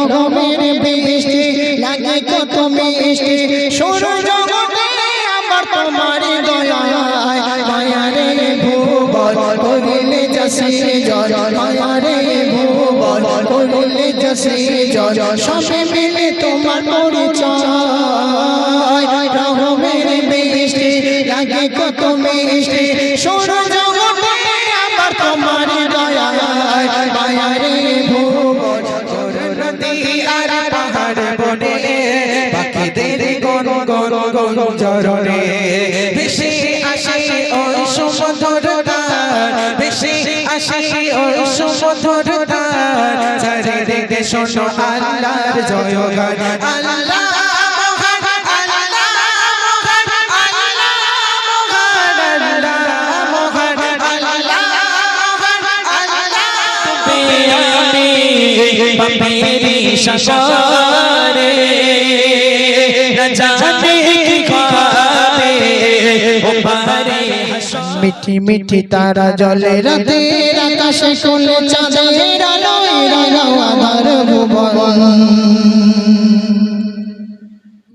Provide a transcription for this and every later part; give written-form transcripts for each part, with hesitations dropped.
রহমের বৃষ্টি লাগে কত মিষ্টি সৌরজগতে আমার তোমার দয়ায় মায়ারে ভুবন করিলে যশে জয় মায়ারে ভুবন করিলে যশে জয় সবে মিলে তোমার পরিচয় রহমের বৃষ্টি লাগে কত মিষ্টি সৌরজগতে আমার তোমার দয়ায় মায়ারে ভুবন নদী আর পাহাড় বনে পাখিদের গন গন গন চরণে ভেসে আসে ওই সমুদ্র তার ভেসে আসে ওই সমুদ্র তার চারিদিকে শোনো আল্লাহর জয়গান আল্লাহ मेरी शशारे न जाने की ख्वाबे उबारे मिठी मिठी तारा जले रातेर आकाशे कोले चाँदेर आलोय रागाओ आधार भुवन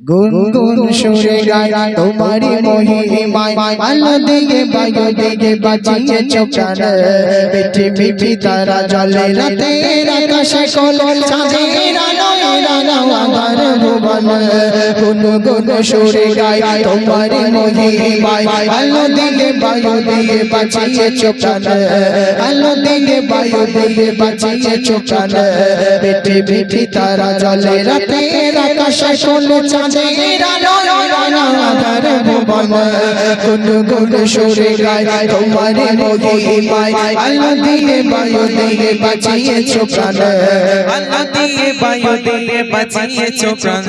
गुन गुन सुरे गाय तुम्हारी महिमाय आलो दिगे बायो दिगे बाजिए चुपचान मिठी मिठी तारा जले रातेर आकाशे कोले चाँदेर आलोय रागाओ आधार भुवन गुन गुन सुरे गाय तुम्हारी महिमाय आलो दिगे बायो दिगे बाजिए चुपचान आलो दिगे बायो दिगे बाजिए चुपचान मिठी मिठी तारा जले रातेर आकाशे कोले गुन गुन सुरे गाय तुम्हारी महिमाय आलो दिए बायो दिए बाजिए चुपचान আল্লাহ দিয়ে বায়ু দিয়ে বাঁচিয়েছো প্রাণ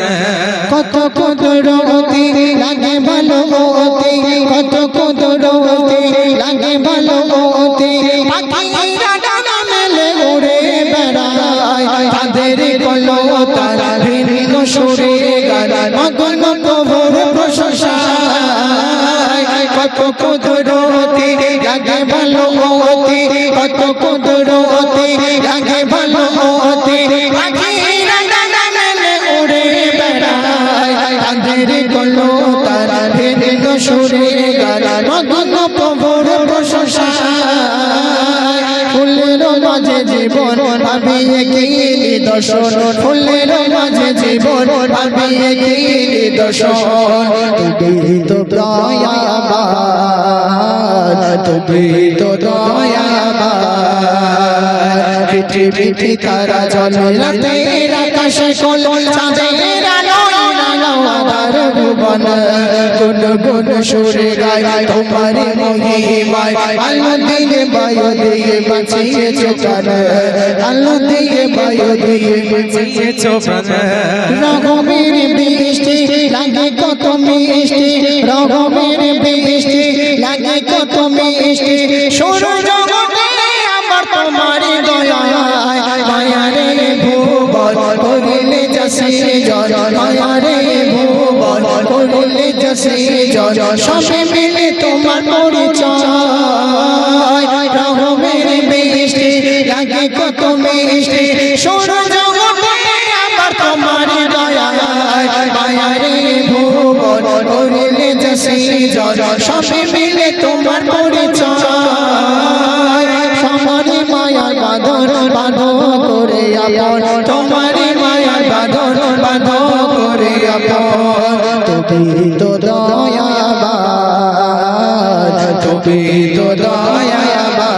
কত কুদরতি লাগে ভালো মতি কত কুদরতি লাগে ভালো মতি পাখিরা ডানা মেলে উড়ে বেড়ায় তাদের কলতার ভিন্ন সুরে গায় মগন প্রভুর প্রশংসায় কত কুদরতি লাগে ভালো মতি কত কুদরতি লাগে ভালো মতি পাখিরা ডানা মেলে উড়ে বেড়ায় তাদের কলতার ভিন্ন সুরে গায় মগন প্রভুর প্রশংসায় ফুলের মাঝে জীবন আমি একই নিদর্শন ফুলের মাঝে জীবন আমি একই নিদর্শন তুমি তো দয়াবান তুমি তো দয়াবান পিঠে পিঠে তারা জলে রাতের আকাশে কোল চাঁদের আলোয় রাঙাও আধার ভুবন গুন গুন সুরে গায় তোমারি মহিমায় আলো দিগে বায়ু দিগে বাঁচিয়েছো প্রাণ আলো দিগে বায়ু দিগে বাঁচিয়েছো প্রাণ রহমের বৃষ্টি লাগে কত মিষ্টি রহমের বৃষ্টি লাগে কত মিষ্টি সৌরজগতে আমার তোমার দয়ায় মায়ারে ভুবন করিলে যশে জয় মায়ারে ভুবন করিলে যশে জয় সবে মিলে তোমার পরিচয় রহমের বৃষ্টি লাগে কত মিষ্টি সৌরজগতে আমার তোমার দয়ায় মায়ারে ভুবন করিলে যশে জয় সবে মিলে তোমার পরিচয় সমারে মায়া বাঁধন বাঁধো করে আপন তোমারে মায়া বাঁধন বাঁধো করে আপন তুমি তো দয়াবান তুমি তো দয়াবান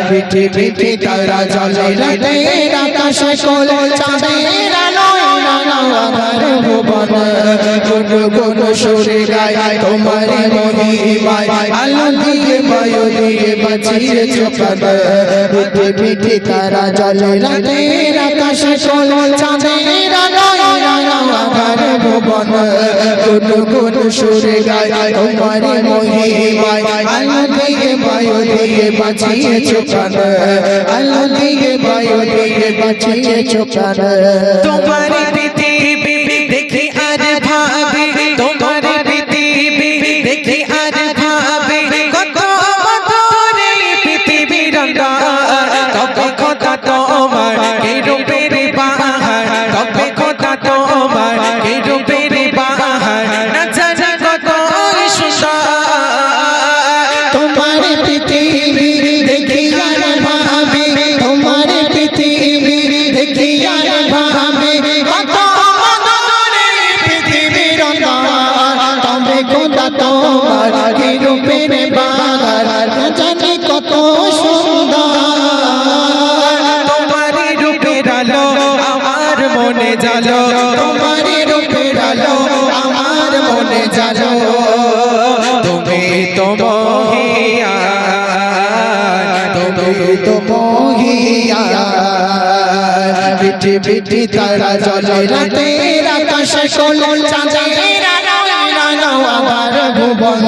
পিঠে পিঠে তারা জলে রাতের আকাশে কোল চাঁদের আলোয় রাঙাও আধার ভুবন গুন গুন সুরে গায় তোমারি মহিমায় আলো দিয়ে বায়ু দিয়ে বাঁচিয়েছো প্রাণ পিঠে পিঠে তারা জলে রাতের আকাশে কোল চাঁদের আলোয় রাঙাও আধার ভুবন গুন গুন সুরে গায় তোমারি মহিমায় আলো দিয়ে বায়ু দিয়ে বাঁচিয়েছো প্রাণ আলো দিয়ে বায়ু দিয়ে বাঁচিয়েছো প্রাণ তোমারি পৃথিবী দেখি আর ভাবি তোমারি পৃথিবী দেখি আর ভাবি কত মধুর এই পৃথিবীর রঙ কত কথা তোমার এই রূপের মনে জালো তোমারি রূপের আলো আমার মনে জালো তুমি তো মহিয়ান তুমি তো মহিয়ান বিটি বিটি তারা জ্বলে রাতের আকাশে কোল চাঁদের আলোয় রাঙাও আমার ভুবন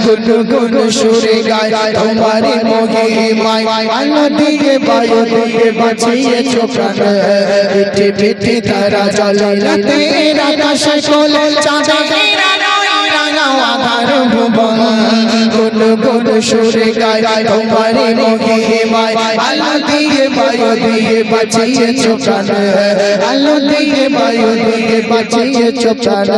গুনু গুনু সুরে গায় তোমারি মহিমায় আলো দিয়ে বায়ু দিয়ে বাঁচিয়েছো প্রাণ বিটি বিটি তারা জ্বলে রাতের আকাশে কোল চাঁদের আলোয় রাঙাও আমার ভুবন গুনু গুনু সুরে গায় তোমারি মহিমায় আলো দিয়ে বায়ু দিয়ে বাঁচিয়েছো প্রাণ আলো দিয়ে বায়ু দিয়ে বাঁচিয়েছো প্রাণ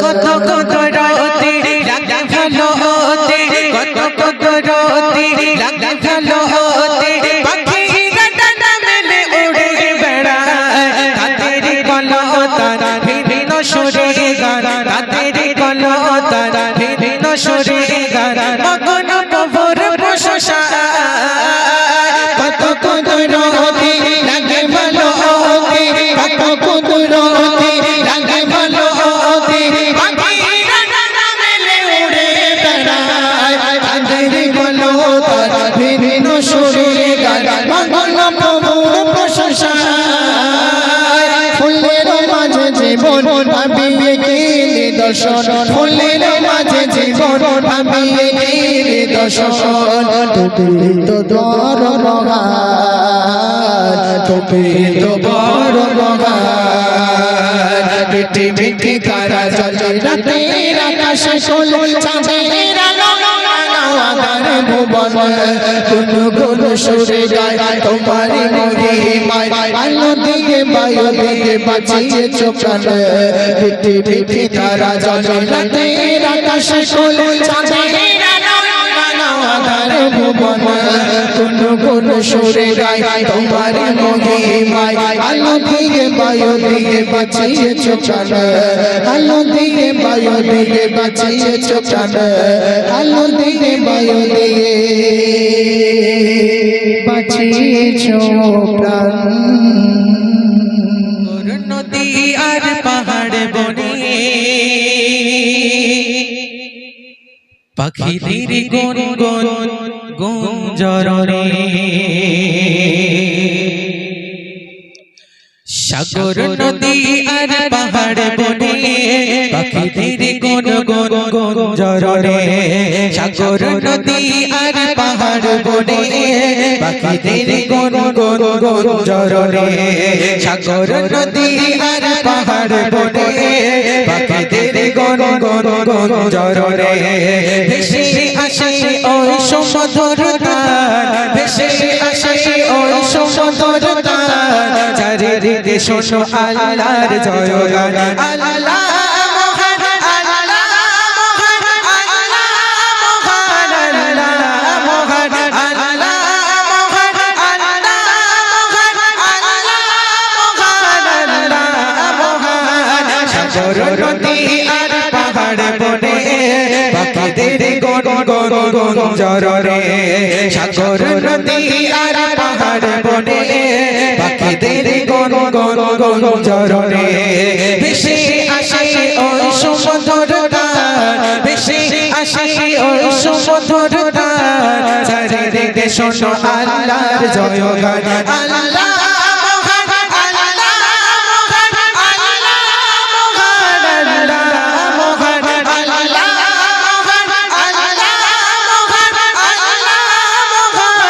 কত কত রাতে লাগে ভালো হতে কত কত রাতে লাগে ভালো হতে পাখিরা ডানা মেলে উড়ে বেড়ায় তাদের কলতার বিভিন্ন সুরে গান তাদের কলতার বিভিন্ন সুরে গান মগন প্রভুর প্রশংসা কত কত রাতে লাগে ভালো হতে কত কত রাতে লাগে ভালো হতে পাখিরা ডানা মেলে উড়ে বেড়ায় তাদের কলতার বিভিন্ন সুরে গান মগন প্রভুর প্রশংসা ফুলের মাঝে জীবন ভাবিয়ে কি নিদর্শন ফুলের মাঝে জীবন ভাবিয়ে কি নিদর্শন তুমি তো বড় মহান তুমি তো বড় মহান মিটি মিটি তারা জ্বলে রাতের আকাশে কোল চাঁদের আলো আমার ভুবন গুনু গুনু সুরে গায় তোমারি মহিমায় আলো দিয়ে বায়ু দিয়ে বাঁচিয়েছো প্রাণ বিটি বিটি তারা জ্বলে রাতের আকাশে কোল চাঁদের আলো আমার ভুবন গুনু গুনু সুরে গায় তোমারি মহিমায় আলো দিয়ে বায়ু দিয়ে বাঁচিয়েছো প্রাণ আলো দিয়ে বায়ু দিয়ে বাঁচিয়েছো প্রাণ আলো দিয়ে বায়ু দিয়ে বাঁচিয়েছো প্রাণ নদী আর পাহাড় বনে পাখিদের গুন গুন গুঞ্জরণে সাগর নদী আর পাহাড় বনে পাখিদের গুন গুন গুঞ্জরণে সাগর নদী আর পাহাড় বনে পাখিদের গুন গুন গুঞ্জরণে সাগর নদী আর পাহাড় বনে পাখিদের গুন গুন গুঞ্জরণে ভেসে আসে ওই সমুদ্র তার ভেসে আসে ওই সমুদ্র তার চারিদিকে শোনো আল্লাহর জয়গান আল্লাহ মহান আল্লাহ মহান আল্লাহ মহান আল্লাহ মহান আল্লাহ মহান আল্লাহ মহান আল্লাহ মহান সাগর নদী আর পাহাড় বনে পাখিদের গুন গুন গুঞ্জরণে সাগর নদী আর পাহাড় বনে পাখিদের গুন গুন গুঞ্জরণে ভেসে আসে ওই সমুদ্র তার ভেসে আসে ওই সমুদ্র তার চারিদিকে শোনো আল্লাহর জয়গান আল্লাহ মহান আল্লাহ মহান আল্লাহ মহান আল্লাহ মহান আল্লাহ মহান আল্লাহ মহান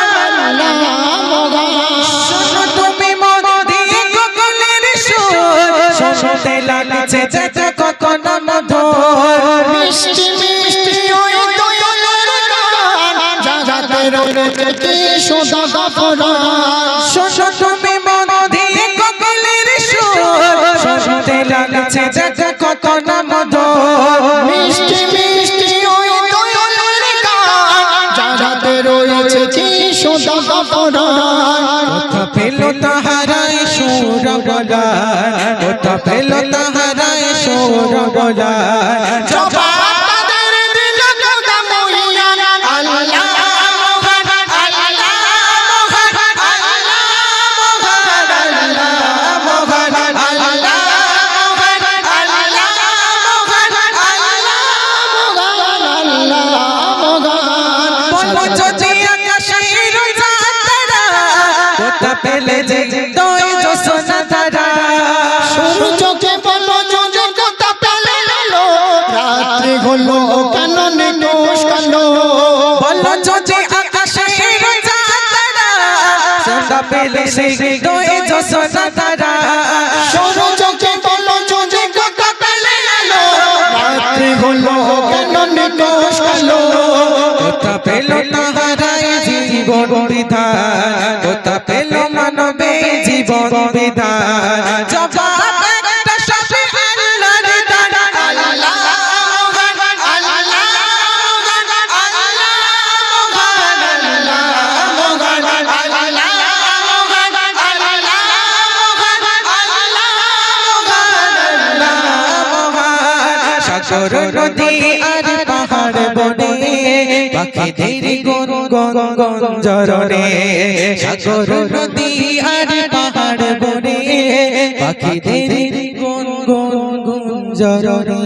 আল্লাহ মহান শোনো তুমি মন দিয়ে গগনের সুর শুনতে লাগছে যত কখন মধুর মিষ্টি মিষ্টি ওই দোয়েলের গান যাতে রয়েছে কি সুধা গাফরান শোনো তুমি মন দিয়ে গগনের সুর শুনতে লাগছে যত কখন মধুর মিষ্টি মিষ্টি ওই দোয়েলের গান যাতে রয়েছে কি সুধা গাফরান কোথা পেল তাহারায় সুর বলার কোথা পেল তাহারায় সুর বলার জবাব তাদের দিল খোদা মহিয়ান আল্লাহ মহান আল্লাহ মহান আল্লাহ মহান আল্লাহ মহান আল্লাহ ভালোবেসে দোয়ে জোসনা তারা সরু চোখে বলো চোখে কথা কালে আলো রাত্রি হলো কেন নিকশ কালো কথা পেল না হারায় জীবন বিধান কথা পেল মানবে জীবন বিধান জবাব একটা সাথে আল্লাহর দান আল্লাহ মহান আল্লাহ মহান আল্লাহ মহান আল্লাহ মহান আল্লাহ মহান আল্লাহ মহান আল্লাহ মহান সাগর নদী আর পাহাড় বনে পাখিদের গুন গুন গুঞ্জরণে সাগর নদী আর পাহাড় বনে পাখিদের গুন গুন গুঞ্জরণে